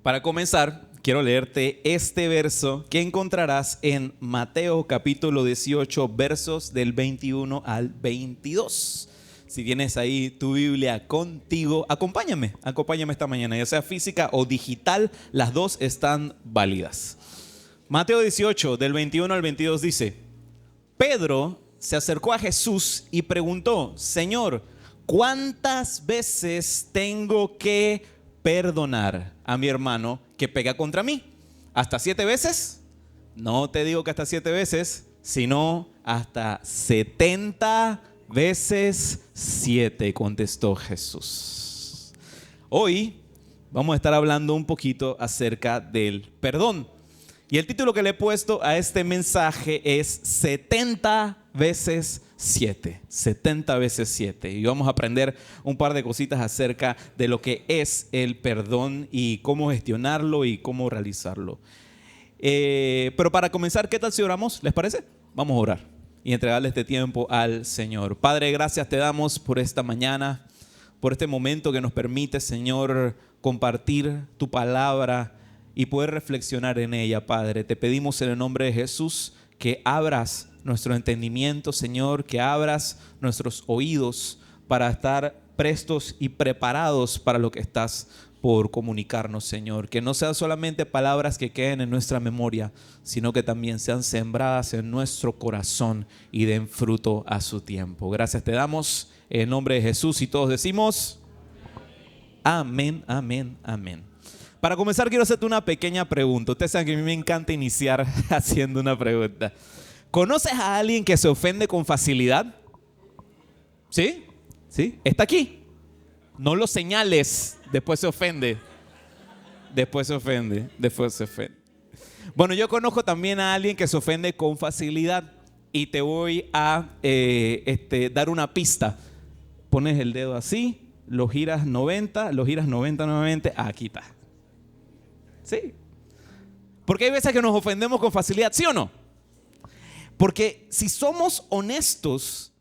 Para comenzar, quiero leerte este verso que encontrarás en Mateo capítulo 18, versos del 21 al 22. Si tienes ahí tu Biblia contigo, acompáñame esta mañana, ya sea física o digital, las dos están válidas. Mateo 18, del 21 al 22 dice: Pedro se acercó a Jesús y preguntó: Señor, ¿cuántas veces tengo que perdonar a mi hermano que pega contra mí? ¿Hasta 7 veces? No te digo que hasta 7 veces, sino hasta 70 veces 7, contestó Jesús. Hoy vamos a estar hablando un poquito acerca del perdón. Y el título que le he puesto a este mensaje es 70 veces 7. 70 veces 7. Y vamos a aprender un par de cositas acerca de lo que es el perdón y cómo gestionarlo y cómo realizarlo. Pero para comenzar, ¿qué tal si oramos? ¿Les parece? Vamos a orar y entregarle este tiempo al Señor. Padre, gracias te damos por esta mañana, por este momento que nos permite, Señor, compartir tu palabra y poder reflexionar en ella, Padre. Te pedimos en el nombre de Jesús que abras nuestro entendimiento, Señor, que abras nuestros oídos para estar prestos y preparados para lo que estás por comunicarnos, Señor. Que no sean solamente palabras que queden en nuestra memoria, sino que también sean sembradas en nuestro corazón y den fruto a su tiempo. Gracias te damos en el nombre de Jesús y todos decimos amén, amén, amén. Para comenzar, quiero hacerte una pequeña pregunta. Ustedes saben que a mí me encanta iniciar haciendo una pregunta. ¿Conoces a alguien que se ofende con facilidad? ¿Sí? ¿Sí? ¿Está aquí? No lo señales, después se ofende. Después se ofende. Bueno, yo conozco también a alguien que se ofende con facilidad y te voy a dar una pista. Pones el dedo así, lo giras 90 nuevamente, aquí está. Sí. Porque hay veces que nos ofendemos con facilidad, ¿sí o no? Porque si somos honestos,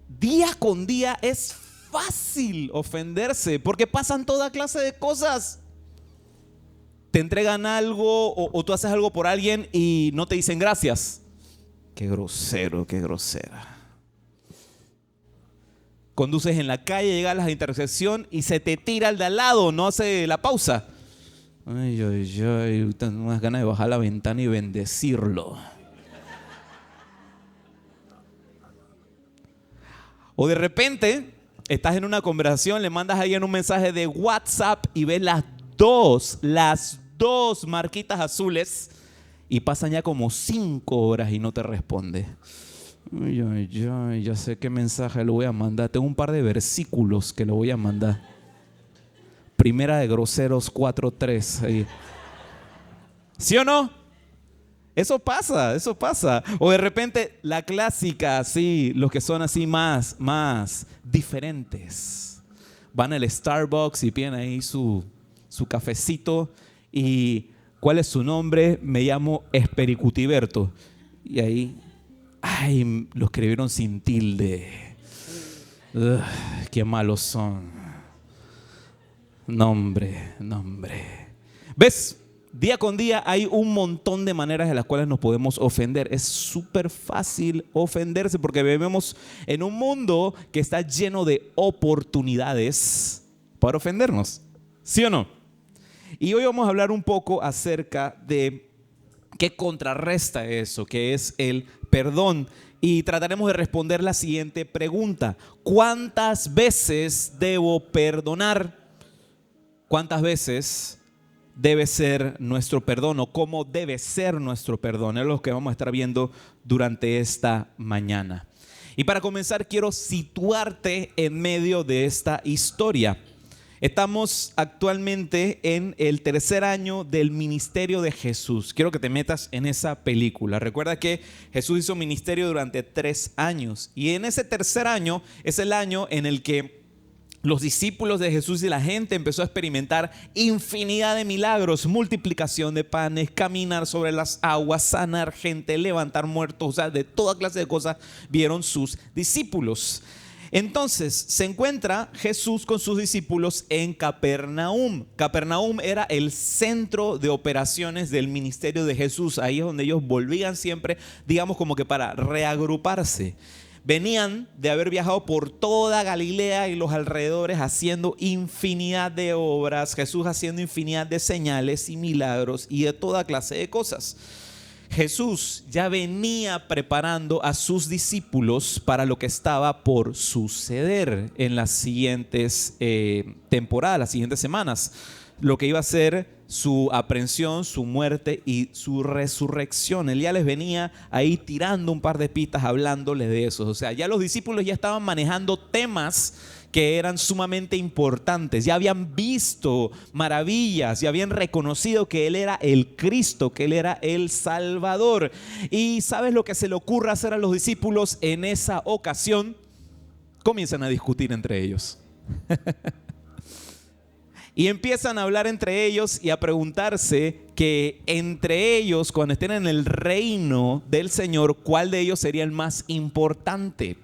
día con día es fácil ofenderse, porque pasan toda clase de cosas. Te entregan algo o tú haces algo por alguien y no te dicen gracias. Qué grosero, qué grosera. Conduces en la calle, llegas a la intersección y se te tira al de al lado, no hace la pausa. Ay, tengo unas ganas de bajar la ventana y bendecirlo. O de repente estás en una conversación, le mandas a alguien un mensaje de WhatsApp y ves las dos marquitas azules y pasan ya como 5 horas y no te responde. Ay, ya sé qué mensaje le voy a mandar. Tengo un par de versículos que le voy a mandar. Primera de Groseros 4:3. ¿Sí o no? Eso pasa. O de repente la clásica, sí, los que son así más diferentes. Van al Starbucks y piden ahí su cafecito. ¿Y cuál es su nombre? Me llamo Espericutiberto. Y ahí, lo escribieron sin tilde. Qué malos son. Nombre. ¿Ves? Día con día hay un montón de maneras en las cuales nos podemos ofender. Es súper fácil ofenderse porque vivimos en un mundo que está lleno de oportunidades para ofendernos. ¿Sí o no? Y hoy vamos a hablar un poco acerca de qué contrarresta eso, que es el perdón. Y trataremos de responder la siguiente pregunta: ¿cuántas veces debo perdonar? ¿Cuántas veces debe ser nuestro perdón o cómo debe ser nuestro perdón? Es lo que vamos a estar viendo durante esta mañana. Y para comenzar, quiero situarte en medio de esta historia. Estamos actualmente en el 3er año del ministerio de Jesús. Quiero que te metas en esa película. Recuerda que Jesús hizo ministerio durante 3 años. Y en ese 3er año es el año en el que los discípulos de Jesús y la gente empezó a experimentar infinidad de milagros, multiplicación de panes, caminar sobre las aguas, sanar gente, levantar muertos, o sea, de toda clase de cosas vieron sus discípulos. Entonces se encuentra Jesús con sus discípulos en Capernaum. Capernaum era el centro de operaciones del ministerio de Jesús. Ahí es donde ellos volvían siempre, digamos como que para reagruparse. Venían de haber viajado por toda Galilea y los alrededores haciendo infinidad de obras, Jesús haciendo infinidad de señales y milagros y de toda clase de cosas. Jesús ya venía preparando a sus discípulos para lo que estaba por suceder en las siguientes temporadas, las siguientes semanas. Lo que iba a ser su aprehensión, su muerte y su resurrección. Él ya les venía ahí tirando un par de pistas hablándoles de eso. O sea, ya los discípulos ya estaban manejando temas que eran sumamente importantes. Ya habían visto maravillas, ya habían reconocido que Él era el Cristo, que Él era el Salvador. ¿Y sabes lo que se le ocurre hacer a los discípulos en esa ocasión? Comienzan a discutir entre ellos. Y empiezan a hablar entre ellos y a preguntarse que entre ellos, cuando estén en el reino del Señor, ¿cuál de ellos sería el más importante?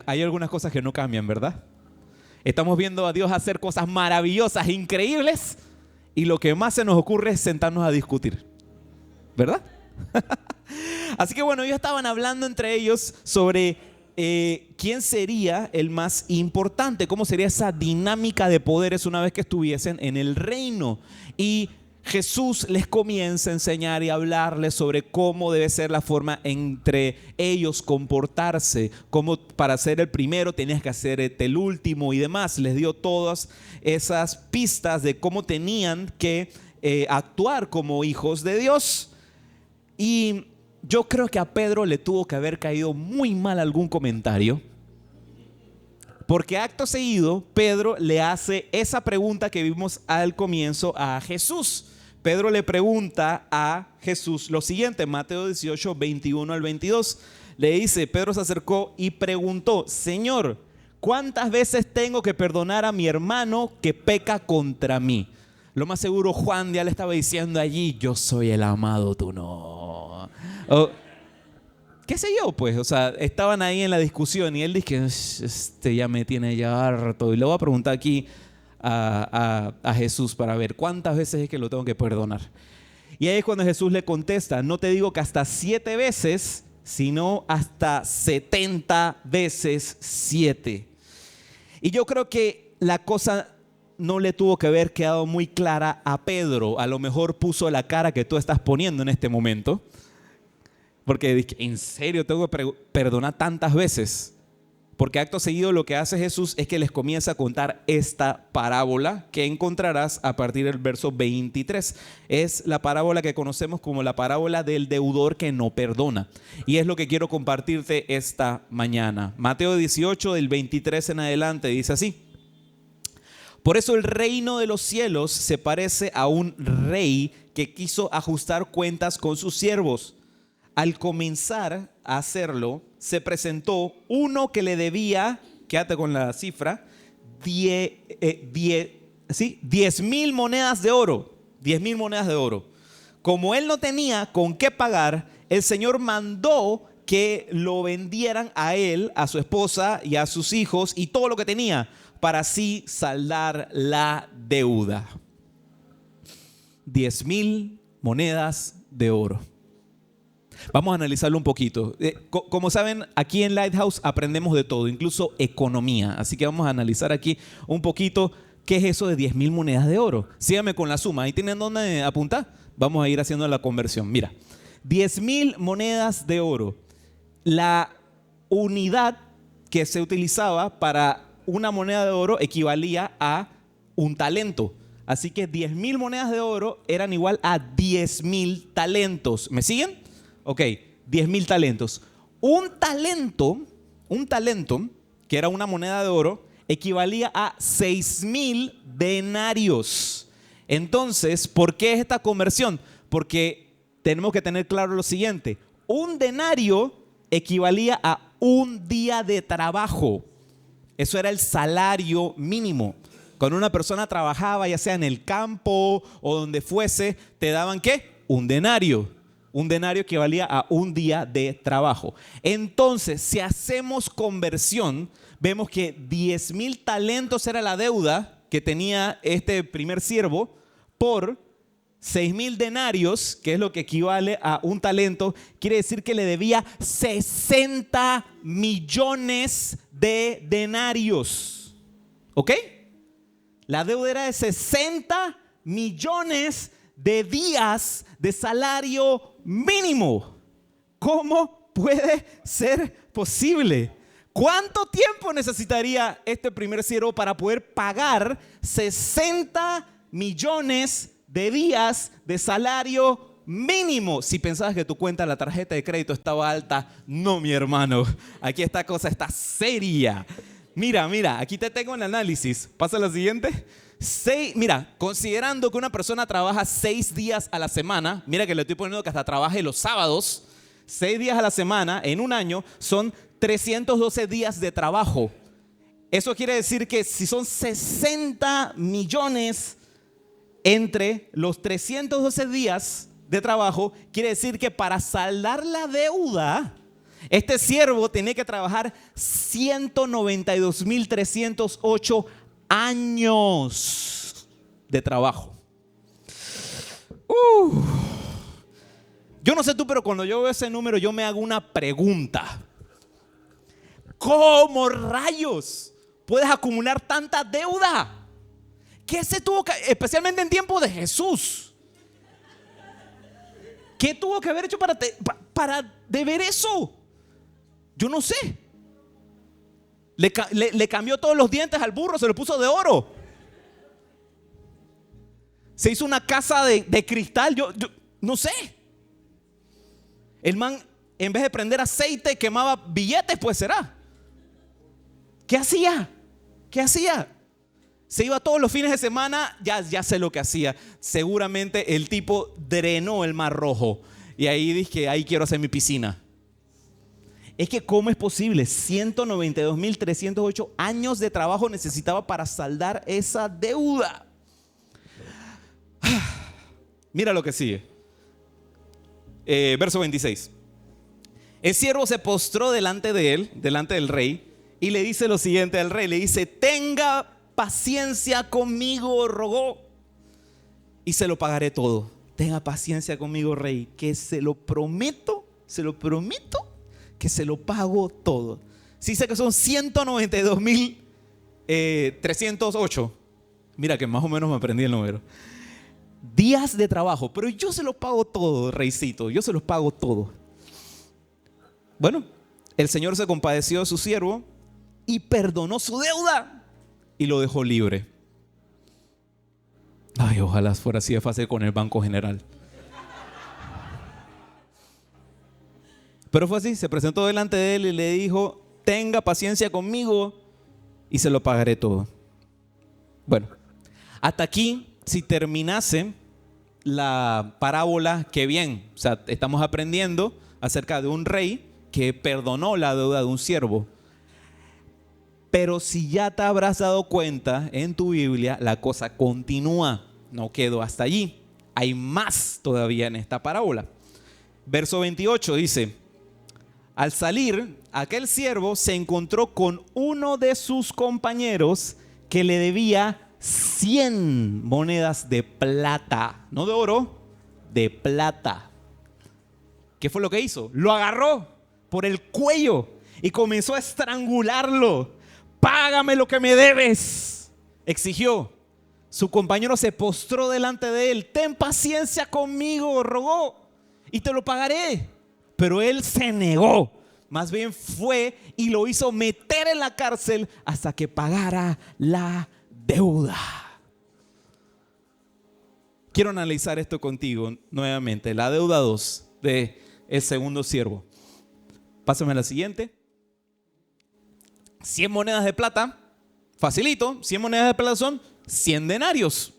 Hay algunas cosas que no cambian, ¿verdad? Estamos viendo a Dios hacer cosas maravillosas, increíbles, y lo que más se nos ocurre es sentarnos a discutir, ¿verdad? Así que bueno, ellos estaban hablando entre ellos sobre quién sería el más importante, cómo sería esa dinámica de poderes una vez que estuviesen en el reino. Y Jesús les comienza a enseñar y a hablarles sobre cómo debe ser la forma entre ellos comportarse, cómo para ser el primero tenías que ser el último y demás. Les dio todas esas pistas de cómo tenían que actuar como hijos de Dios. Y yo creo que a Pedro le tuvo que haber caído muy mal algún comentario, porque acto seguido Pedro le hace esa pregunta que vimos al comienzo a Jesús. Pedro le pregunta a Jesús lo siguiente, Mateo 18, 21 al 22. Le dice, Pedro se acercó y preguntó, Señor, ¿cuántas veces tengo que perdonar a mi hermano que peca contra mí? Lo más seguro Juan ya le estaba diciendo allí, yo soy el amado, tú no. ¿Qué sé yo? Pues, o sea, estaban ahí en la discusión y él dice, ya me tiene ya harto. Y le voy a preguntar aquí a Jesús para ver cuántas veces es que lo tengo que perdonar. Y ahí es cuando Jesús le contesta, no te digo que hasta 7 veces, sino hasta 70 veces 7. Y yo creo que la cosa no le tuvo que haber quedado muy clara a Pedro. A lo mejor puso la cara que tú estás poniendo en este momento. Porque dije, ¿en serio tengo que perdonar tantas veces? Porque acto seguido lo que hace Jesús es que les comienza a contar esta parábola que encontrarás a partir del verso 23. Es la parábola que conocemos como la parábola del deudor que no perdona. Y es lo que quiero compartirte esta mañana. Mateo 18, del 23 en adelante, dice así. Por eso el reino de los cielos se parece a un rey que quiso ajustar cuentas con sus siervos. Al comenzar a hacerlo, se presentó uno que le debía, quédate con la cifra, 10,000 monedas de oro. 10,000 monedas de oro. Como él no tenía con qué pagar, el Señor mandó que lo vendieran a él, a su esposa y a sus hijos y todo lo que tenía, para así saldar la deuda. 10,000 monedas de oro. Vamos a analizarlo un poquito. Como saben, aquí en Lighthouse aprendemos de todo, incluso economía. Así que vamos a analizar aquí un poquito qué es eso de 10,000 monedas de oro. Síganme con la suma. ¿Ahí tienen dónde apuntar? Vamos a ir haciendo la conversión. Mira, 10,000 monedas de oro. La unidad que se utilizaba para una moneda de oro equivalía a un talento. Así que 10,000 monedas de oro eran igual a 10,000 talentos. ¿Me siguen? Ok, 10,000 talentos. Un talento, que era una moneda de oro, equivalía a 6,000 denarios. Entonces, ¿por qué es esta conversión? Porque tenemos que tener claro lo siguiente. Un denario equivalía a un día de trabajo. Eso era el salario mínimo. Cuando una persona trabajaba, ya sea en el campo o donde fuese, te daban ¿qué? Un denario. Un denario equivalía a un día de trabajo. Entonces, si hacemos conversión, vemos que 10,000 talentos era la deuda que tenía este primer siervo por 6,000 denarios, que es lo que equivale a un talento. Quiere decir que le debía 60 millones de denarios. ¿Ok? La deuda era de 60 millones de días de salario mínimo. ¿Cómo puede ser posible? ¿Cuánto tiempo necesitaría este primer siervo para poder pagar 60 millones de días de salario mínimo? Si pensabas que tu cuenta, la tarjeta de crédito estaba alta, no, mi hermano. Aquí esta cosa está seria. Mira, aquí te tengo el análisis. Pasa a la siguiente. Mira, considerando que una persona trabaja 6 días a la semana, mira que le estoy poniendo que hasta trabaje los sábados, 6 días a la semana en un año son 312 días de trabajo. Eso quiere decir que si son 60 millones entre los 312 días de trabajo, quiere decir que para saldar la deuda, este siervo tenía que trabajar 192,308 años de trabajo. Yo no sé tú, pero cuando yo veo ese número yo me hago una pregunta. ¿Cómo rayos puedes acumular tanta deuda? ¿Qué se tuvo que, especialmente en tiempo de Jesús? ¿Qué tuvo que haber hecho para deber eso? Yo no sé. Le cambió todos los dientes al burro, se lo puso de oro. Se hizo una casa de cristal, yo no sé. El man, en vez de prender aceite, quemaba billetes, pues será. ¿Qué hacía? Se iba todos los fines de semana, ya sé lo que hacía. Seguramente el tipo drenó el Mar Rojo. Y ahí dije, ahí quiero hacer mi piscina. Es que ¿cómo es posible? 192,308 años de trabajo necesitaba para saldar esa deuda. Mira lo que sigue. Verso 26. El siervo se postró delante de él, delante del rey, y le dice lo siguiente al rey. Le dice, tenga paciencia conmigo, rogó, y se lo pagaré todo. Tenga paciencia conmigo, rey, que se lo prometo, que se lo pago todo. Si dice que son 192,308. Mira que más o menos me aprendí el número. Días de trabajo, pero yo se los pago todo, reycito, yo se los pago todo. Bueno, el Señor se compadeció de su siervo y perdonó su deuda y lo dejó libre. Ay, ojalá fuera así de fácil con el Banco General. Pero fue así, se presentó delante de él y le dijo, tenga paciencia conmigo y se lo pagaré todo. Bueno, hasta aquí, si terminase la parábola, qué bien. O sea, estamos aprendiendo acerca de un rey que perdonó la deuda de un siervo. Pero si ya te habrás dado cuenta en tu Biblia, la cosa continúa. No quedó hasta allí. Hay más todavía en esta parábola. Verso 28 dice, al salir, aquel siervo se encontró con uno de sus compañeros que le debía 100 monedas de plata. No de oro, de plata. ¿Qué fue lo que hizo? Lo agarró por el cuello y comenzó a estrangularlo. Págame lo que me debes, exigió. Su compañero se postró delante de él. Ten paciencia conmigo, rogó, y te lo pagaré. Pero él se negó. Más bien fue y lo hizo meter en la cárcel hasta que pagara la deuda. Quiero analizar esto contigo nuevamente. La deuda 2 de el segundo siervo. Pásame a la siguiente. 100 monedas de plata. Facilito. 100 monedas de plata son 100 denarios.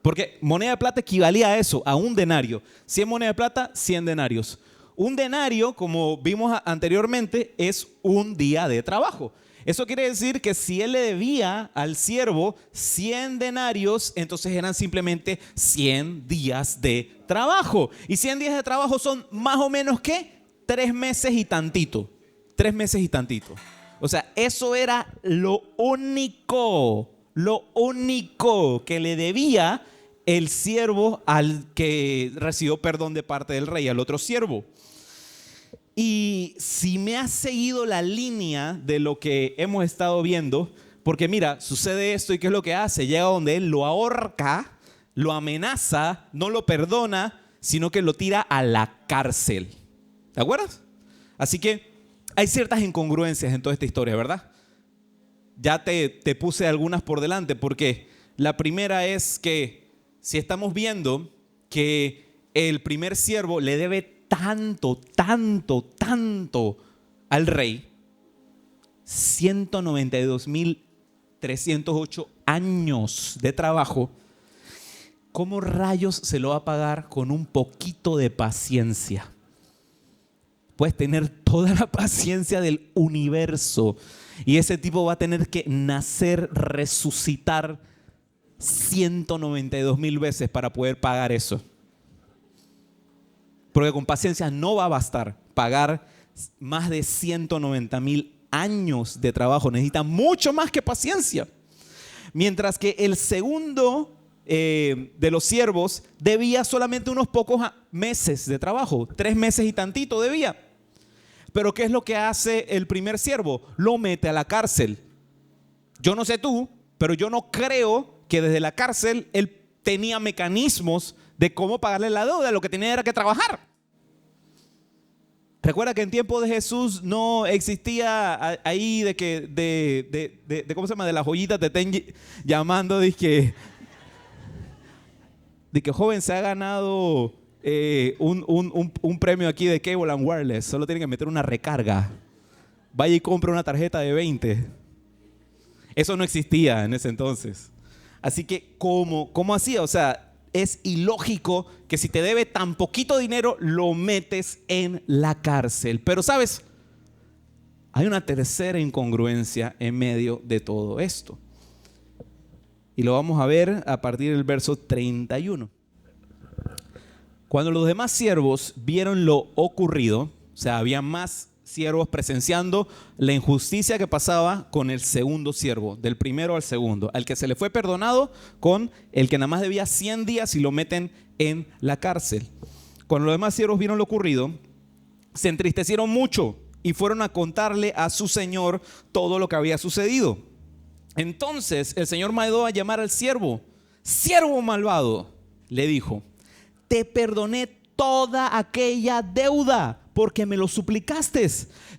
Porque moneda de plata equivalía a eso, a un denario. 100 monedas de plata, 100 denarios. Un denario, como vimos anteriormente, es un día de trabajo. Eso quiere decir que si él le debía al siervo 100 denarios, entonces eran simplemente 100 días de trabajo. Y 100 días de trabajo son más o menos, ¿qué? 3 meses y tantito. 3 meses y tantito. O sea, eso era lo único que le debía el siervo al que recibió perdón de parte del rey, al otro siervo. Y si me has seguido la línea de lo que hemos estado viendo, porque mira, sucede esto y ¿qué es lo que hace? Llega donde él lo ahorca, lo amenaza, no lo perdona, sino que lo tira a la cárcel. ¿Te acuerdas? Así que hay ciertas incongruencias en toda esta historia, ¿verdad? Ya te puse algunas por delante, porque la primera es que si estamos viendo que el primer siervo le debe tanto al rey, 192.308 años de trabajo, ¿cómo rayos se lo va a pagar con un poquito de paciencia? Puedes tener toda la paciencia del universo y ese tipo va a tener que nacer, resucitar 192.000 veces para poder pagar eso. Porque con paciencia no va a bastar pagar más de 190.000 años de trabajo. Necesita mucho más que paciencia. Mientras que el segundo de los siervos debía solamente unos pocos meses de trabajo. 3 meses y tantito debía. Pero ¿qué es lo que hace el primer siervo? Lo mete a la cárcel. Yo no sé tú, pero yo no creo que desde la cárcel él tenía mecanismos de cómo pagarle la deuda. Lo que tenía era que trabajar. Recuerda que en tiempo de Jesús no existía ahí de que de ¿cómo se llama? De las joyitas te estén llamando de que joven se ha ganado un premio aquí de Cable and Wireless. Solo tiene que meter una recarga. Vaya y compre una tarjeta de 20. Eso no existía en ese entonces. Así que ¿cómo hacía? O sea, es ilógico que si te debe tan poquito dinero lo metes en la cárcel. Pero ¿sabes? Hay una tercera incongruencia en medio de todo esto. Y lo vamos a ver a partir del verso 31. Cuando los demás siervos vieron lo ocurrido, o sea, había más siervos presenciando la injusticia que pasaba con el segundo siervo, del primero al segundo, al que se le fue perdonado con el que nada más debía 100 días y lo meten en la cárcel. Cuando los demás siervos vieron lo ocurrido, se entristecieron mucho y fueron a contarle a su señor todo lo que había sucedido. Entonces el señor mandó a llamar al siervo. Siervo malvado, le dijo, te perdoné toda aquella deuda porque me lo suplicaste.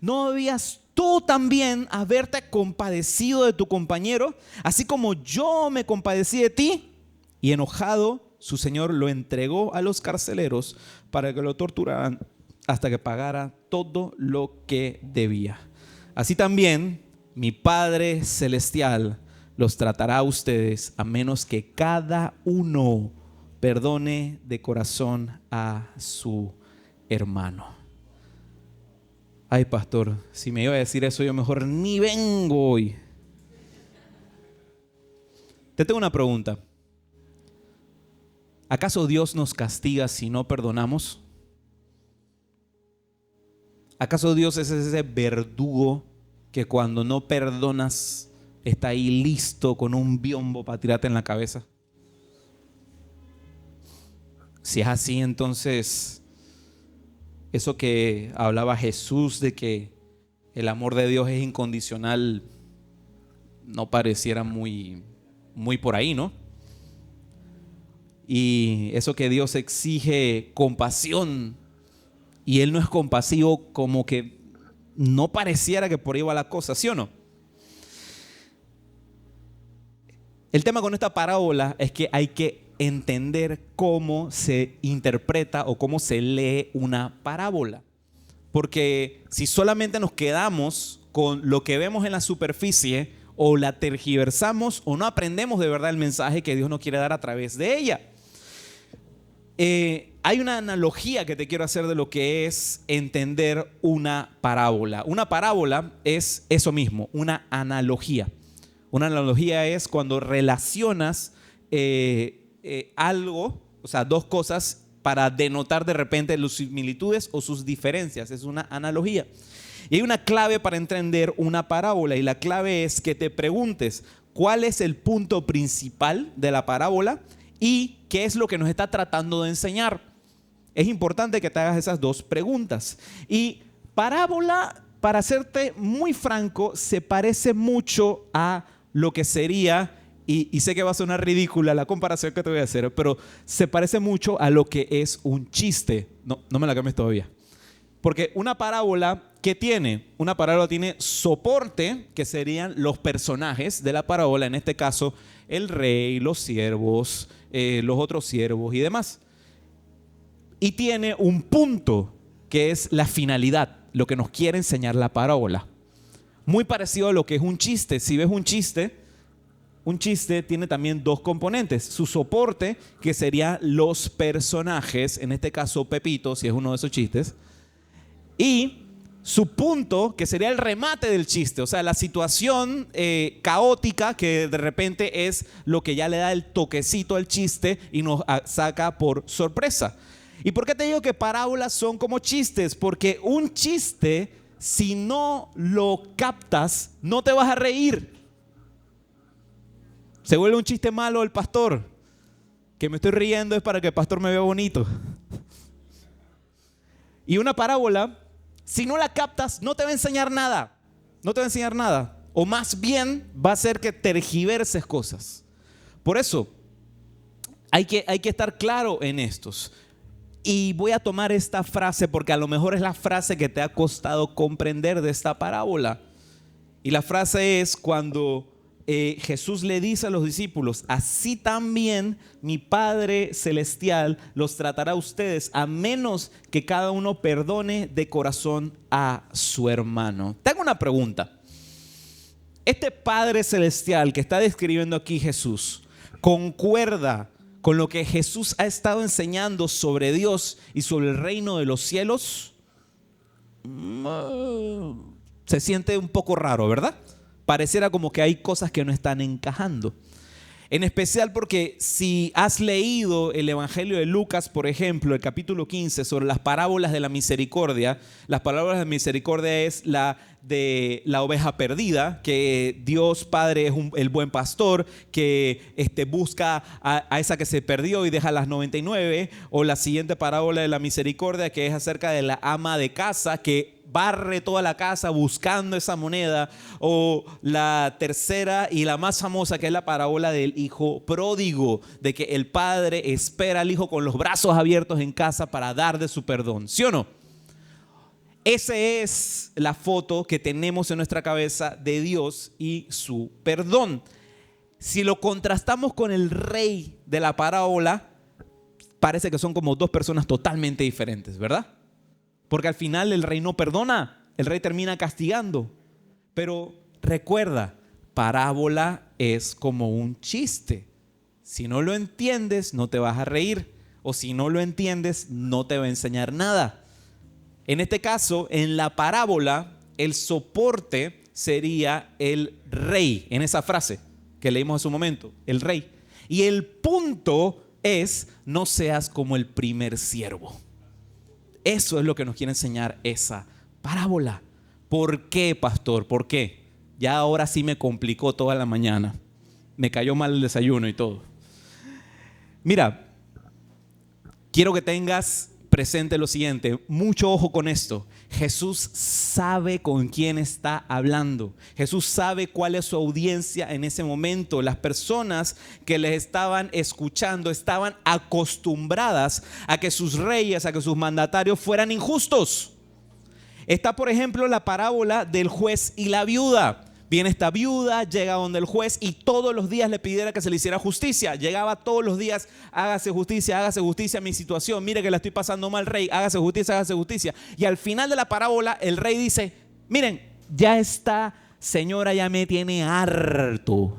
¿No debías tú también haberte compadecido de tu compañero, así como yo me compadecí de ti? Y enojado, su señor lo entregó a los carceleros para que lo torturaran hasta que pagara todo lo que debía. Así también mi Padre Celestial los tratará a ustedes, a menos que cada uno perdone de corazón a su hermano. Ay, pastor, si me iba a decir eso, yo mejor ni vengo hoy. Te tengo una pregunta. ¿Acaso Dios nos castiga si no perdonamos? ¿Acaso Dios es ese verdugo que cuando no perdonas está ahí listo con un biombo para tirarte en la cabeza? Si es así, entonces eso que hablaba Jesús de que el amor de Dios es incondicional no pareciera muy por ahí, ¿no? Y eso que Dios exige compasión y Él no es compasivo, como que no pareciera que por ahí va la cosa, ¿sí o no? El tema con esta parábola es que hay que entender cómo se interpreta o cómo se lee una parábola. Porque si solamente nos quedamos con lo que vemos en la superficie, o la tergiversamos o no aprendemos de verdad el mensaje que Dios nos quiere dar a través de ella. Hay una analogía que te quiero hacer de lo que es entender una parábola. Una parábola es eso mismo, una analogía. Una analogía es cuando relacionas algo, o sea, dos cosas para denotar de repente sus similitudes o sus diferencias. Es una analogía. Y hay una clave para entender una parábola, y la clave es que te preguntes cuál es el punto principal de la parábola y qué es lo que nos está tratando de enseñar. Es importante que te hagas esas dos preguntas. Y parábola, para serte muy franco, se parece mucho a lo que sería, y sé que va a sonar ridícula la comparación que te voy a hacer, pero se parece mucho a lo que es un chiste. No me la cambies todavía. Porque una parábola, ¿qué tiene? Una parábola tiene soporte, que serían los personajes de la parábola, en este caso el rey, los siervos, los otros siervos y demás. Y tiene un punto, que es la finalidad, lo que nos quiere enseñar la parábola. Muy parecido a lo que es un chiste. Si ves un chiste tiene también dos componentes. Su soporte, que serían los personajes, en este caso Pepito, si es uno de esos chistes. Y su punto, que sería el remate del chiste, o sea, la situación caótica que de repente es lo que ya le da el toquecito al chiste y nos saca por sorpresa. ¿Y por qué te digo que parábolas son como chistes? Porque un chiste, si no lo captas, no te vas a reír. Se vuelve un chiste malo el pastor. Que me estoy riendo es para que el pastor me vea bonito. Y una parábola, si no la captas, no te va a enseñar nada. No te va a enseñar nada. O más bien va a hacer que tergiverses cosas. Por eso, hay que estar claro en estos. Y voy a tomar esta frase porque a lo mejor es la frase que te ha costado comprender de esta parábola. Y la frase es cuando Jesús le dice a los discípulos: así también mi Padre Celestial los tratará a ustedes, a menos que cada uno perdone de corazón a su hermano. Tengo una pregunta. Este Padre Celestial que está describiendo aquí Jesús, ¿concuerda con lo que Jesús ha estado enseñando sobre Dios y sobre el reino de los cielos? Se siente un poco raro, ¿verdad? Pareciera como que hay cosas que no están encajando. En especial porque si has leído el Evangelio de Lucas, por ejemplo, el capítulo 15, sobre las parábolas de la misericordia, las parábolas de misericordia es la de la oveja perdida, que Dios Padre es el buen pastor, que busca a esa que se perdió y deja las 99, o la siguiente parábola de la misericordia, que es acerca de la ama de casa, que barre toda la casa buscando esa moneda, o la tercera y la más famosa, que es la parábola del hijo pródigo, de que el padre espera al hijo con los brazos abiertos en casa para dar de su perdón, ¿sí o no? Esa es la foto que tenemos en nuestra cabeza de Dios y su perdón. Si lo contrastamos con el rey de la parábola, parece que son como dos personas totalmente diferentes, ¿verdad? Porque al final el rey no perdona, el rey termina castigando. Pero recuerda, parábola es como un chiste. Si no lo entiendes, no te vas a reír. O si no lo entiendes, no te va a enseñar nada. En este caso, en la parábola, el soporte sería el rey, en esa frase que leímos hace un momento, el rey. Y el punto es: no seas como el primer siervo. Eso es lo que nos quiere enseñar esa parábola. ¿Por qué, pastor? ¿Por qué? Ya ahora sí me complicó toda la mañana. Me cayó mal el desayuno y todo. Mira, quiero que tengas presente lo siguiente, mucho ojo con esto. Jesús sabe con quién está hablando. Jesús sabe cuál es su audiencia en ese momento. Las personas que les estaban escuchando estaban acostumbradas a que sus reyes, a que sus mandatarios fueran injustos. Está, por ejemplo, la parábola del juez y la viuda. Viene esta viuda, llega donde el juez y todos los días le pidiera que se le hiciera justicia. Llegaba todos los días: hágase justicia a mi situación. Mire que la estoy pasando mal, rey, hágase justicia, hágase justicia. Y al final de la parábola el rey dice: miren, ya esta señora ya me tiene harto.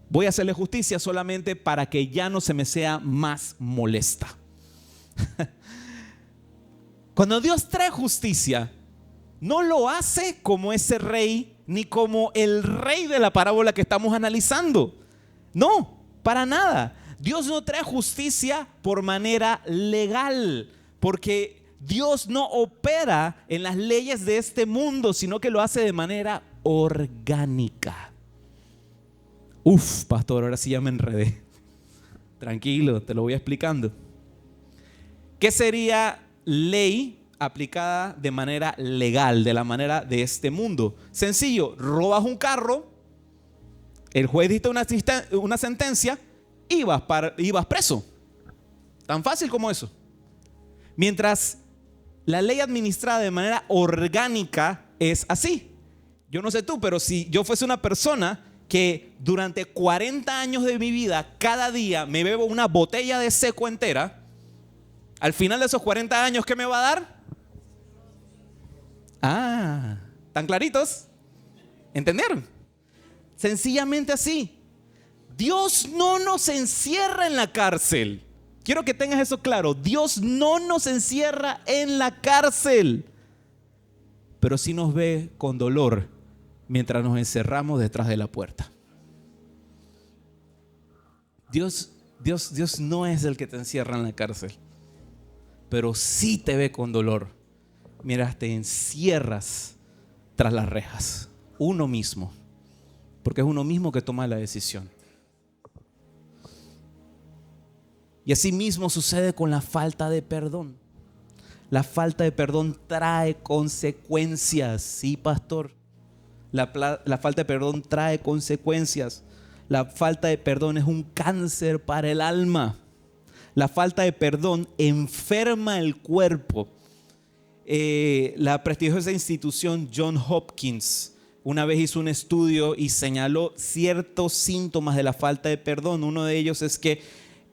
Voy a hacerle justicia solamente para que ya no se me sea más molesta. Cuando Dios trae justicia, no lo hace como ese rey, ni como el rey de la parábola que estamos analizando. No, para nada. Dios no trae justicia por manera legal, porque Dios no opera en las leyes de este mundo, sino que lo hace de manera orgánica. Pastor, ahora sí ya me enredé. Tranquilo, te lo voy explicando. ¿Qué sería ley aplicada de manera legal, de la manera de este mundo? Sencillo, robas un carro, el juez dicta una sentencia y vas preso. Tan fácil como eso. Mientras la ley administrada de manera orgánica es así. Yo no sé tú, pero si yo fuese una persona que durante 40 años de mi vida, cada día me bebo una botella de seco entera, al final de esos 40 años, ¿qué me va a dar? ¿Tan claritos? ¿Entendieron? Sencillamente así. Dios no nos encierra en la cárcel. Quiero que tengas eso claro. Dios no nos encierra en la cárcel, pero sí nos ve con dolor mientras nos encerramos detrás de la puerta. Dios no es el que te encierra en la cárcel, pero sí te ve con dolor mientras te encierras tras las rejas. Uno mismo, porque es uno mismo que toma la decisión. Y así mismo sucede con la falta de perdón. La falta de perdón trae consecuencias. Sí, pastor. La falta de perdón trae consecuencias. La falta de perdón es un cáncer para el alma. La falta de perdón enferma el cuerpo. La prestigiosa institución Johns Hopkins una vez hizo un estudio y señaló ciertos síntomas de la falta de perdón. Uno de ellos es que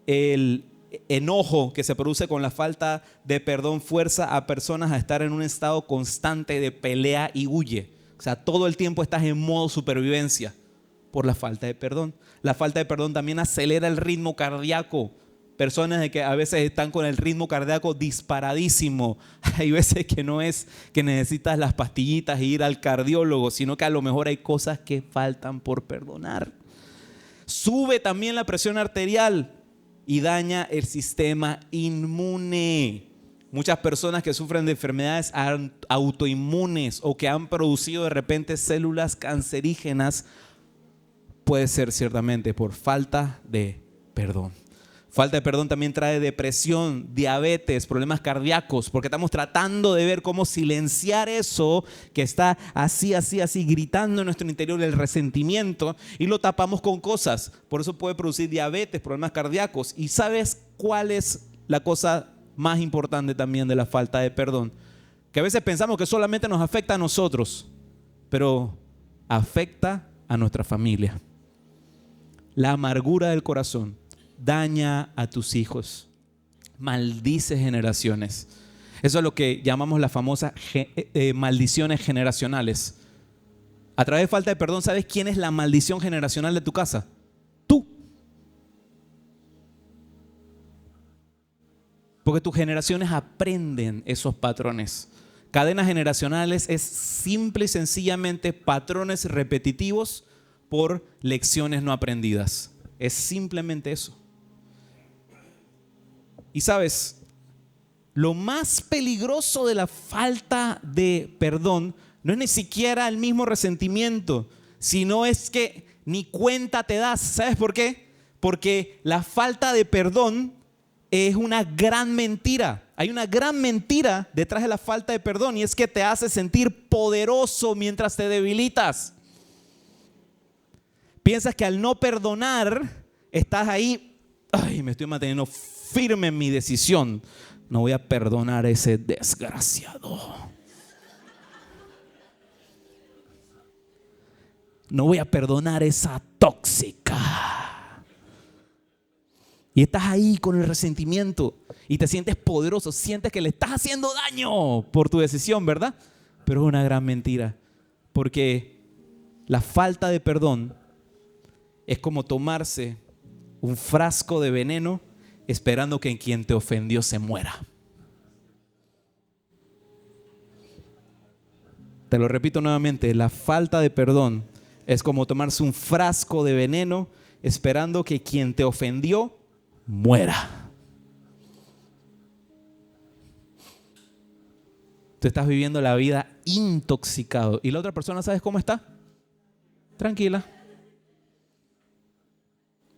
el enojo que se produce con la falta de perdón fuerza a personas a estar en un estado constante de pelea y huye. O sea, todo el tiempo estás en modo supervivencia por la falta de perdón. La falta de perdón también acelera el ritmo cardíaco. Personas de que a veces están con el ritmo cardíaco disparadísimo. Hay veces que no es que necesitas las pastillitas e ir al cardiólogo, sino que a lo mejor hay cosas que faltan por perdonar. Sube también la presión arterial y daña el sistema inmune. Muchas personas que sufren de enfermedades autoinmunes o que han producido de repente células cancerígenas, puede ser ciertamente por falta de perdón. Falta de perdón también trae depresión, diabetes, problemas cardíacos, porque estamos tratando de ver cómo silenciar eso que está así, gritando en nuestro interior, el resentimiento, y lo tapamos con cosas. Por eso puede producir diabetes, problemas cardíacos. ¿Y sabes cuál es la cosa más importante también de la falta de perdón? Que a veces pensamos que solamente nos afecta a nosotros, pero afecta a nuestra familia. La amargura del corazón daña a tus hijos, maldice generaciones. Eso es lo que llamamos las famosas maldiciones generacionales. A través de falta de perdón, ¿sabes quién es la maldición generacional de tu casa? Tú. Porque tus generaciones aprenden esos patrones. Cadenas generacionales es simple y sencillamente patrones repetitivos por lecciones no aprendidas. Es simplemente eso. Y sabes, lo más peligroso de la falta de perdón no es ni siquiera el mismo resentimiento, sino es que ni cuenta te das. ¿Sabes por qué? Porque la falta de perdón es una gran mentira. Hay una gran mentira detrás de la falta de perdón, y es que te hace sentir poderoso mientras te debilitas. Piensas que al no perdonar estás ahí, me estoy manteniendo firme en mi decisión. No voy a perdonar a ese desgraciado. No voy a perdonar a esa tóxica. Y estás ahí con el resentimiento y te sientes poderoso, sientes que le estás haciendo daño por tu decisión, ¿verdad? Pero es una gran mentira, porque la falta de perdón es como tomarse un frasco de veneno esperando que quien te ofendió se muera. Te lo repito nuevamente, la falta de perdón es como tomarse un frasco de veneno esperando que quien te ofendió muera. Tú estás viviendo la vida intoxicado y la otra persona, ¿sabes cómo está? Tranquila.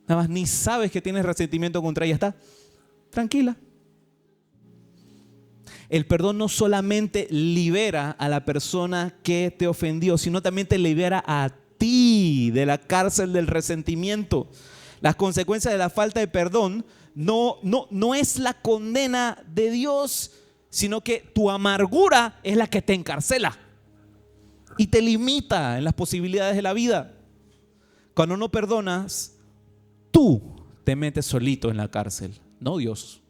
Nada más ni sabes que tienes resentimiento contra ella, está tranquila. El perdón no solamente libera a la persona que te ofendió, sino también te libera a ti de la cárcel del resentimiento. Las consecuencias de la falta de perdón no es la condena de Dios, sino que tu amargura es la que te encarcela y te limita en las posibilidades de la vida. Cuando no perdonas, tú te metes solito en la cárcel, no Dios.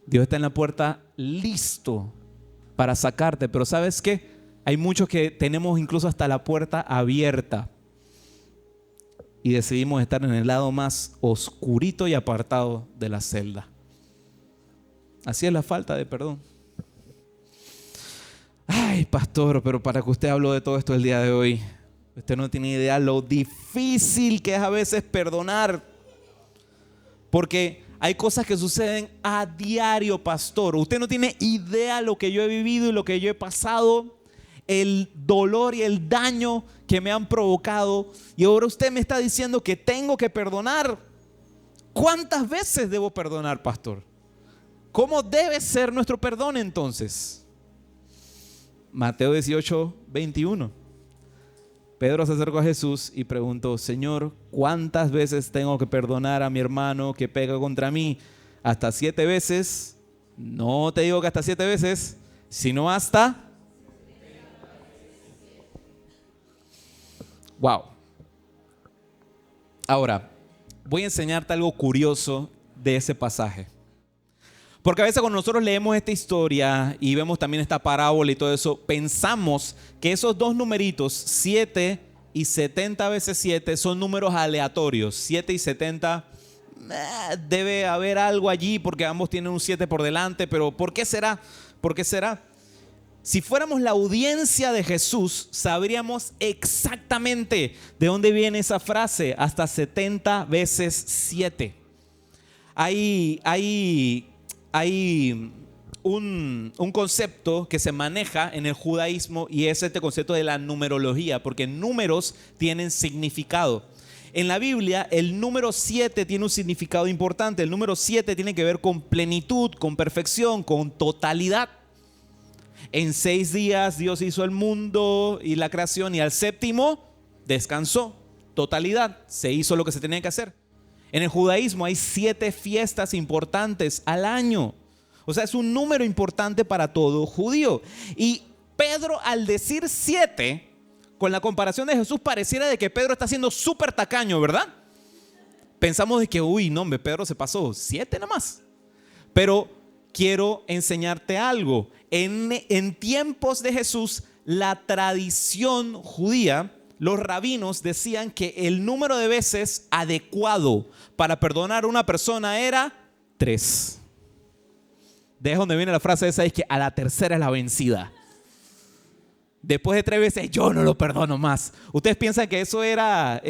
Dios está en la puerta listo para sacarte, pero ¿sabes qué? Hay muchos que tenemos incluso hasta la puerta abierta y decidimos estar en el lado más oscurito y apartado de la celda. Así es la falta de perdón. Ay, pastor, pero para que usted hable de todo esto el día de hoy, usted no tiene idea lo difícil que es a veces perdonar. Porque hay cosas que suceden a diario, pastor. Usted no tiene idea lo que yo he vivido y lo que yo he pasado, el dolor y el daño que me han provocado. Y ahora usted me está diciendo que tengo que perdonar. ¿Cuántas veces debo perdonar, pastor? ¿Cómo debe ser nuestro perdón entonces? Mateo 18, 21. Pedro se acercó a Jesús y preguntó: Señor, ¿cuántas veces tengo que perdonar a mi hermano que pega contra mí? ¿Hasta 7 veces? No te digo que hasta 7 veces, sino hasta... Wow. Ahora, voy a enseñarte algo curioso de ese pasaje. Porque a veces cuando nosotros leemos esta historia y vemos también esta parábola y todo eso, pensamos que esos dos numeritos, 7 y 70 veces 7, son números aleatorios. 7 y 70, debe haber algo allí porque ambos tienen un 7 por delante, pero ¿por qué será? ¿Por qué será? Si fuéramos la audiencia de Jesús, sabríamos exactamente de dónde viene esa frase, hasta 70 veces 7. Hay un concepto que se maneja en el judaísmo y es este concepto de la numerología, porque números tienen significado. En la Biblia, el número 7 tiene un significado importante. El número 7 tiene que ver con plenitud, con perfección, con totalidad. En 6 días Dios hizo el mundo y la creación y al séptimo descansó. Totalidad, se hizo lo que se tenía que hacer. En el judaísmo hay 7 fiestas importantes al año. O sea, es un número importante para todo judío. Y Pedro, al decir 7, con la comparación de Jesús, pareciera de que Pedro está siendo súper tacaño, ¿verdad? Pensamos de que, no, hombre, Pedro se pasó 7 nada más. Pero quiero enseñarte algo. En tiempos de Jesús, la tradición judía, los rabinos decían que el número de veces adecuado para perdonar a una persona era 3. De donde viene la frase esa, es que a la tercera es la vencida. Después de 3 veces yo no lo perdono más. ¿Ustedes piensan que eso era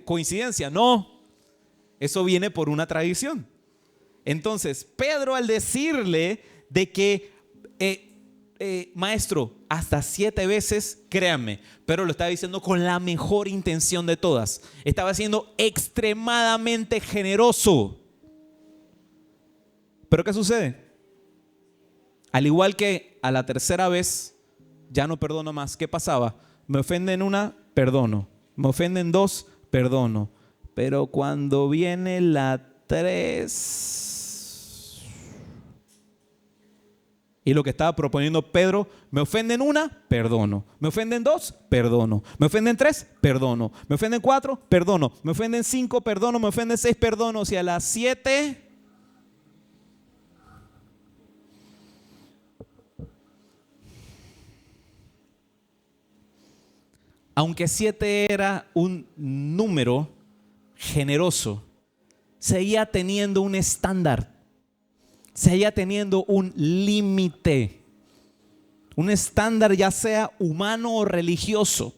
coincidencia? No, eso viene por una tradición. Entonces Pedro, al decirle de que maestro, hasta 7 veces, créanme, pero lo estaba diciendo con la mejor intención de todas. Estaba siendo extremadamente generoso. ¿Pero qué sucede? Al igual que a la tercera vez ya no perdono más. ¿Qué pasaba? Me ofenden 1, perdono. Me ofenden 2, perdono. Pero cuando viene la 3... Y lo que estaba proponiendo Pedro: me ofenden 1, perdono. Me ofenden 2, perdono. Me ofenden 3, perdono. Me ofenden 4, perdono. Me ofenden 5, perdono. Me ofenden 6, perdono. Si a las 7... Aunque 7 era un número, generoso, seguía teniendo un estándar, seguía teniendo un límite, un estándar ya sea humano o religioso.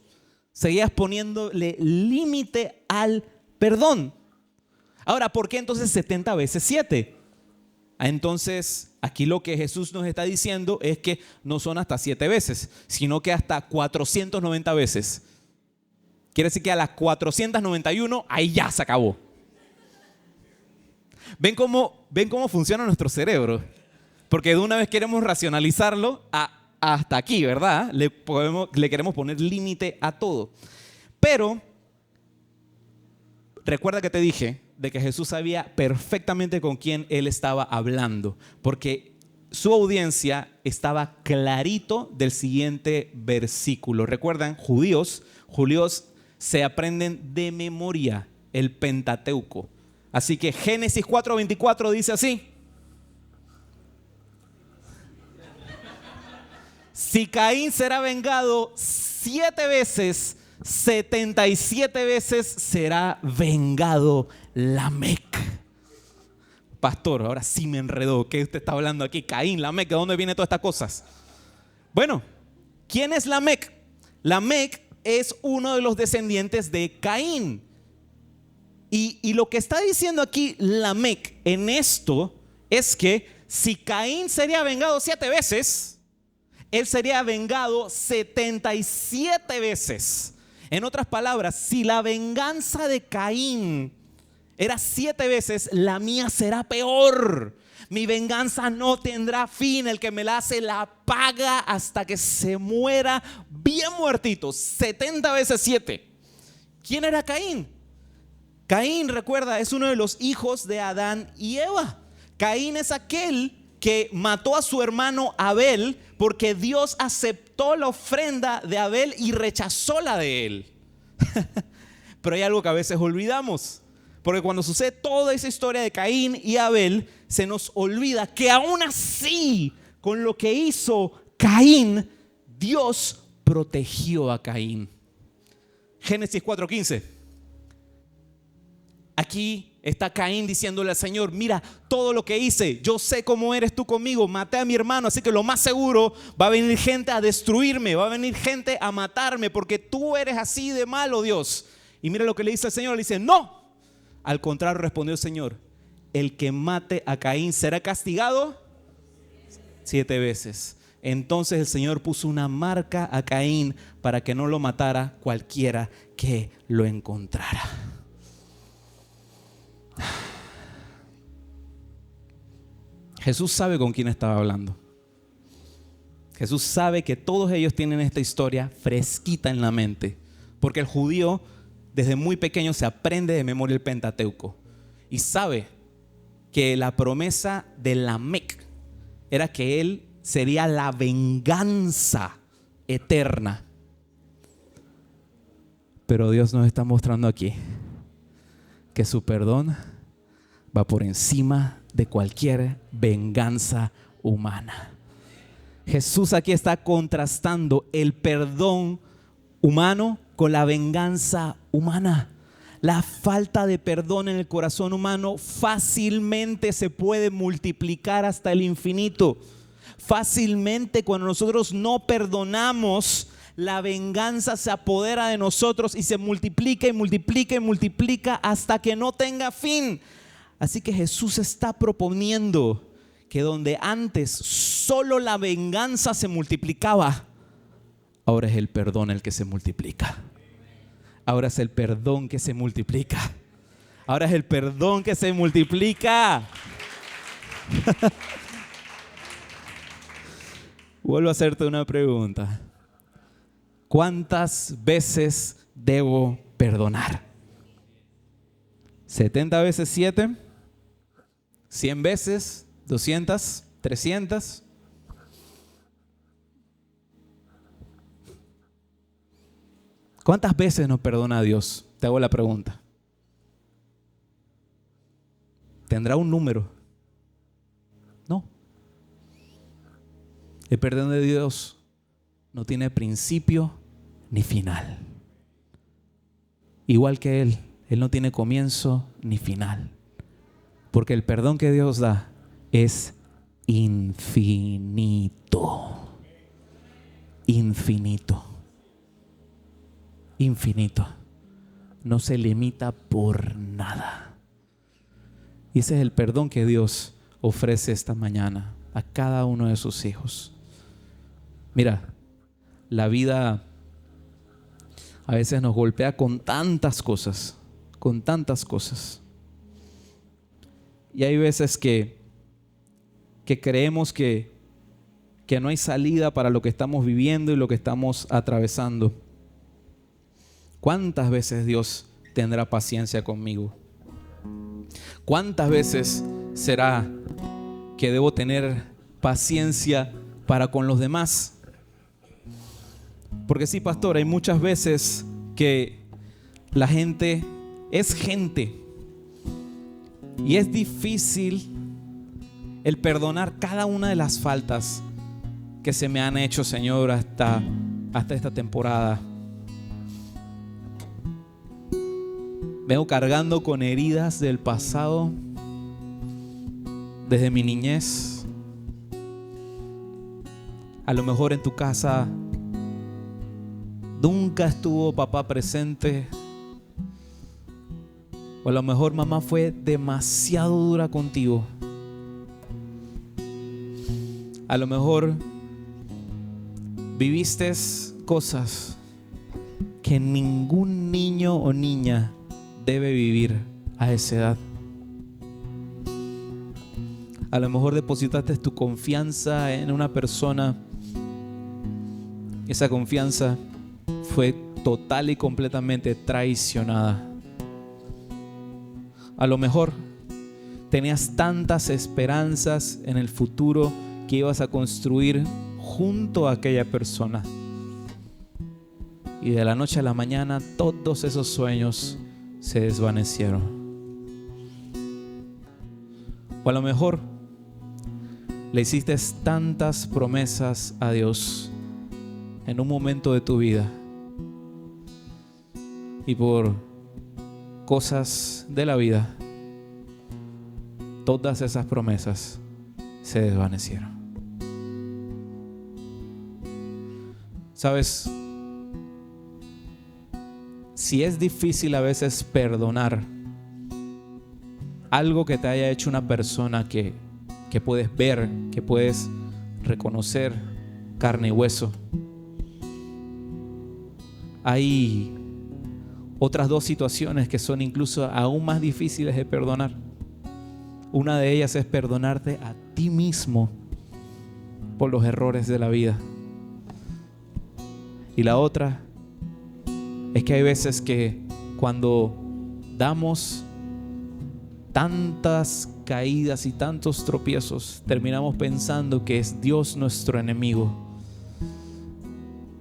Seguías poniéndole límite al perdón. Ahora, ¿por qué entonces 70 veces 7? Entonces, aquí lo que Jesús nos está diciendo es que no son hasta 7 veces, sino que hasta 490 veces. Quiere decir que a las 491, ahí ya se acabó. ¿Ven cómo funciona nuestro cerebro? Porque de una vez queremos racionalizarlo hasta aquí, ¿verdad? Le queremos poner límite a todo. Pero, recuerda que te dije de que Jesús sabía perfectamente con quién Él estaba hablando, porque su audiencia estaba clarito del siguiente versículo. ¿Recuerdan? Judíos se aprenden de memoria el Pentateuco. Así que Génesis 4:24 dice así: si Caín será vengado 7 veces, 77 veces será vengado Lamec. Pastor, ahora sí me enredó. ¿Qué usted está hablando aquí? Caín, Lamec, ¿de dónde vienen todas estas cosas? Bueno, ¿quién es Lamec? Lamec es uno de los descendientes de Caín. Y lo que está diciendo aquí Lamec en esto es que si Caín sería vengado 7 veces, él sería vengado 77 veces. En otras palabras, si la venganza de Caín era 7 veces, la mía será peor. Mi venganza no tendrá fin. El que me la hace la paga hasta que se muera bien muertito. 70 veces 7. ¿Quién era Caín? Caín, recuerda, es uno de los hijos de Adán y Eva. Caín es aquel que mató a su hermano Abel porque Dios aceptó la ofrenda de Abel y rechazó la de él. Pero hay algo que a veces olvidamos, porque cuando sucede toda esa historia de Caín y Abel, se nos olvida que aún así, con lo que hizo Caín, Dios protegió a Caín. Génesis 4:15. Aquí está Caín diciéndole al Señor: mira todo lo que hice, yo sé cómo eres tú conmigo, maté a mi hermano, así que lo más seguro va a venir gente a destruirme, va a venir gente a matarme, porque tú eres así de malo, Dios. Y mira lo que le dice el Señor, le dice: no, al contrario, respondió el Señor, el que mate a Caín será castigado 7 veces. Entonces el Señor puso una marca a Caín para que no lo matara cualquiera que lo encontrara. Jesús sabe con quién estaba hablando. Jesús sabe que todos ellos tienen esta historia fresquita en la mente, porque el judío desde muy pequeño se aprende de memoria el Pentateuco y sabe que la promesa de Lamec era que él sería la venganza eterna. Pero Dios nos está mostrando aquí que su perdón va por encima de cualquier venganza humana. Jesús aquí está contrastando el perdón humano con la venganza humana. La falta de perdón en el corazón humano fácilmente se puede multiplicar hasta el infinito. Fácilmente, cuando nosotros no perdonamos, la venganza se apodera de nosotros y se multiplica y multiplica y multiplica hasta que no tenga fin. Así que Jesús está proponiendo que donde antes solo la venganza se multiplicaba, ahora es el perdón el que se multiplica. Ahora es el perdón que se multiplica. Ahora es el perdón que se multiplica. Vuelvo a hacerte una pregunta. ¿Cuántas veces debo perdonar? ¿70 veces 7? ¿100 veces? ¿200? ¿300? ¿Cuántas veces nos perdona Dios? Te hago la pregunta. ¿Tendrá un número? No. El perdón de Dios no tiene principio ni final. Igual que Él, Él no tiene comienzo ni final. Porque el perdón que Dios da es infinito. Infinito. Infinito. No se limita por nada. Y ese es el perdón que Dios ofrece esta mañana a cada uno de sus hijos. Mira, la vida a veces nos golpea con tantas cosas. Y hay veces que creemos que no hay salida para lo que estamos viviendo y lo que estamos atravesando. ¿Cuántas veces Dios tendrá paciencia conmigo? ¿Cuántas veces será que debo tener paciencia para con los demás? Porque sí, pastor, hay muchas veces que la gente es gente y es difícil el perdonar cada una de las faltas que se me han hecho, Señor, hasta esta temporada. Vengo cargando con heridas del pasado desde mi niñez. A lo mejor en tu casa nunca estuvo papá presente. O a lo mejor mamá fue demasiado dura contigo. A lo mejor viviste cosas que ningún niño o niña debe vivir a esa edad. A lo mejor depositaste tu confianza en una persona. Esa confianza fue total y completamente traicionada. A lo mejor tenías tantas esperanzas en el futuro que ibas a construir junto a aquella persona. Y de la noche a la mañana todos esos sueños se desvanecieron. O a lo mejor le hiciste tantas promesas a Dios en un momento de tu vida y por cosas de la vida todas esas promesas se desvanecieron. ¿Sabes? Si es difícil a veces perdonar algo que te haya hecho una persona que puedes ver, que puedes reconocer carne y hueso, hay otras dos situaciones que son incluso aún más difíciles de perdonar. Una de ellas es perdonarte a ti mismo por los errores de la vida. Y la otra es que hay veces que cuando damos tantas caídas y tantos tropiezos, terminamos pensando que es Dios nuestro enemigo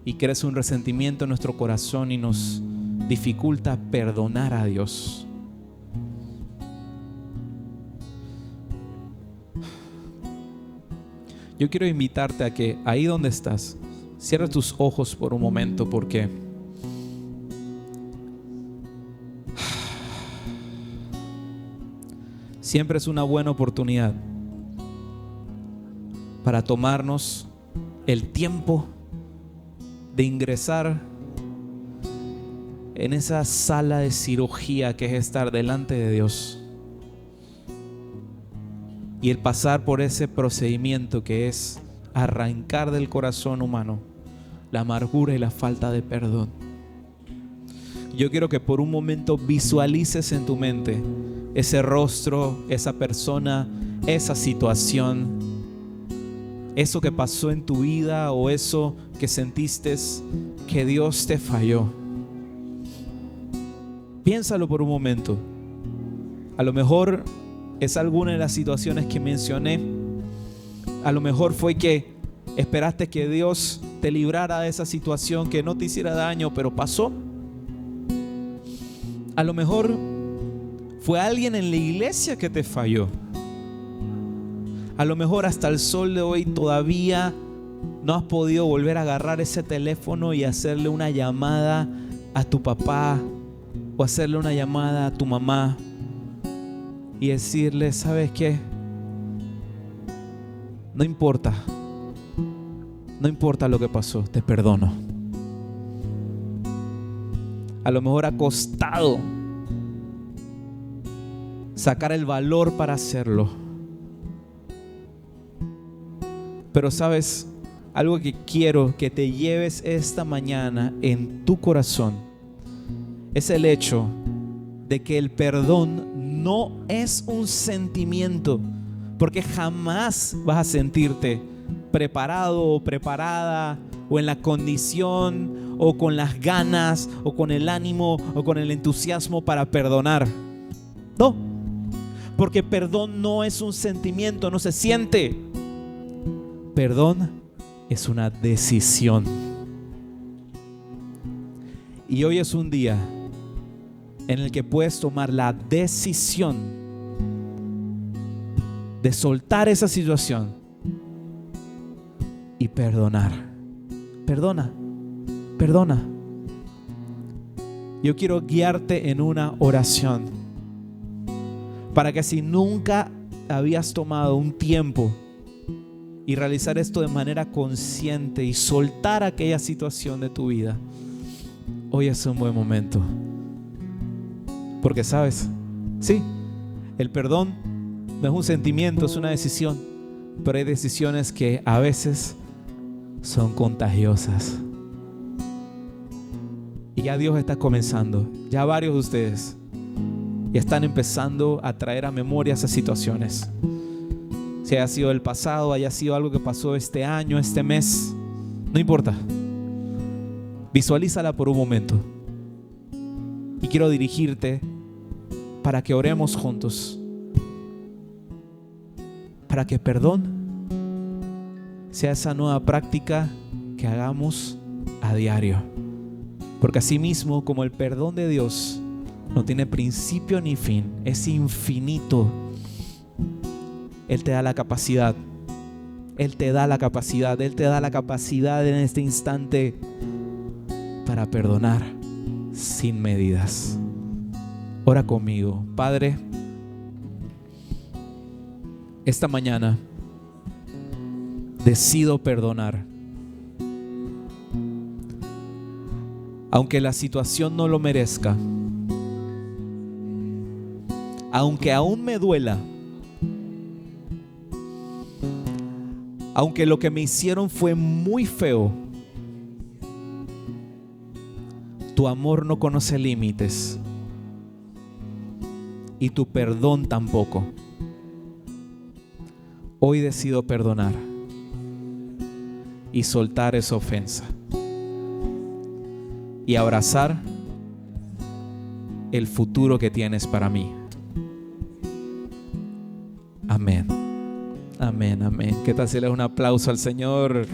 y crece un resentimiento en nuestro corazón y nos dificulta perdonar a Dios. Yo quiero invitarte a que ahí donde estás, cierra tus ojos por un momento, porque siempre es una buena oportunidad para tomarnos el tiempo de ingresar en esa sala de cirugía que es estar delante de Dios y el pasar por ese procedimiento que es arrancar del corazón humano la amargura y la falta de perdón. Yo quiero que por un momento visualices en tu mente ese rostro, esa persona, esa situación, eso que pasó en tu vida o eso que sentiste que Dios te falló. Piénsalo por un momento. A lo mejor es alguna de las situaciones que mencioné. A lo mejor fue que esperaste que Dios te librara de esa situación, que no te hiciera daño, pero pasó. A lo mejor fue alguien en la iglesia que te falló. A lo mejor hasta el sol de hoy todavía no has podido volver a agarrar ese teléfono y hacerle una llamada a tu papá o hacerle una llamada a tu mamá y decirle, ¿sabes qué? No importa lo que pasó, te perdono. A lo mejor ha costado sacar el valor para hacerlo, pero sabes, algo que quiero que te lleves esta mañana en tu corazón es el hecho de que el perdón no es un sentimiento, porque jamás vas a sentirte preparado o preparada o en la condición o con las ganas o con el ánimo o con el entusiasmo para perdonar. No, porque perdón no es un sentimiento, no se siente. Perdón es una decisión. Y hoy es un día en el que puedes tomar la decisión de soltar esa situación y perdonar. Perdona. Yo quiero guiarte en una oración para que si nunca habías tomado un tiempo y realizar esto de manera consciente y soltar aquella situación de tu vida, hoy es un buen momento. Porque sabes, sí, el perdón no es un sentimiento, es una decisión, pero hay decisiones que a veces son contagiosas. Y ya Dios está comenzando, ya varios de ustedes ya están empezando a traer a memoria esas situaciones. Si haya sido el pasado, haya sido algo que pasó este año, este mes, no importa. Visualízala por un momento. Y quiero dirigirte para que oremos juntos, para que perdón sea esa nueva práctica que hagamos a diario. Porque así mismo como el perdón de Dios no tiene principio ni fin, es infinito. Él te da la capacidad. Él te da la capacidad en este instante para perdonar sin medidas. Ora conmigo. Padre, esta mañana decido perdonar. Aunque la situación no lo merezca, aunque aún me duela, aunque lo que me hicieron fue muy feo, tu amor no conoce límites y tu perdón tampoco. Hoy decido perdonar y soltar esa ofensa y abrazar el futuro que tienes para mí. Amén. Amén, amén. ¿Qué tal si le das un aplauso al Señor?